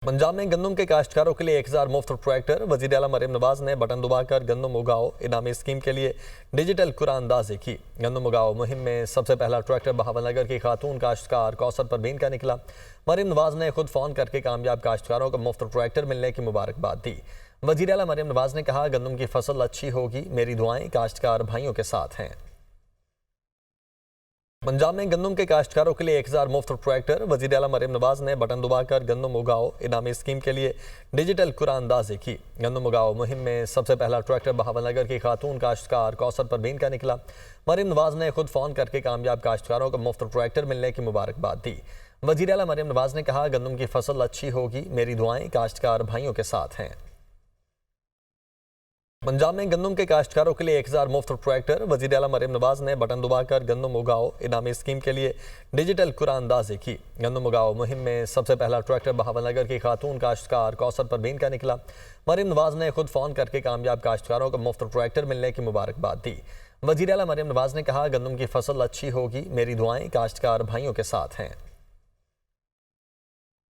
पंजाब में गंदम के काश्तकारों के लिए 1000 मुफ्त ट्रैक्टर। वज़ीर आला मरीम नवाज ने बटन दबाकर गंदम उगाओ इनामी स्कीम के लिए डिजिटल कुरानंदाजी की। गंदम उगाओ मुहिम में सबसे पहला ट्रैक्टर बहावलनगर की खातून काश्तकार कौसर परवीन का निकला। मरीम नवाज ने खुद फोन करके कामयाब काश्तकारों को मुफ्त ट्रैक्टर मिलने की मुबारकबाद दी। वज़ीर आला मरीम नवाज ने कहा, गंदम की फसल अच्छी होगी, मेरी दुआएं काश्तकार भाइयों के साथ हैं। पंजाब में गंदम के काश्तकारों के लिए 1000 मुफ्त ट्रैक्टर। वज़ीर आला मरीम नवाज ने बटन दबाकर गंदम उगाओ इनामी स्कीम के लिए डिजिटल कुरानंदाजी की। गंदम उगाओ मुहिम में सबसे पहला ट्रैक्टर बहावलनगर की खातून काश्तकार कौसर परवीन का निकला। मरीम नवाज ने खुद फोन करके कामयाब काश्तकारों को मुफ्त ट्रैक्टर मिलने की मुबारकबाद दी। वज़ीर आला मरीम नवाज ने कहा, गंदम की फसल अच्छी होगी, मेरी दुआएं काश्तकार भाइयों के साथ हैं। पंजाब में गंदम के काश्तकारों के लिए 1000 मुफ्त ट्रैक्टर। वज़ीर आला मरीम नवाज ने बटन दबाकर गंदम उगाओ इनामी स्कीम के लिए डिजिटल कुरानंदाजी की। गंदम उगाओ मुहिम में सबसे पहला ट्रैक्टर बहावलनगर की खातून काश्तकार कौसर परवीन का निकला। मरीम नवाज ने खुद फोन करके कामयाब काश्तकारों को मुफ्त ट्रैक्टर मिलने की मुबारकबाद दी। वज़ीर आला मरीम नवाज ने कहा, गंदम की फसल अच्छी होगी, मेरी दुआएं काश्तकार भाइयों के साथ हैं।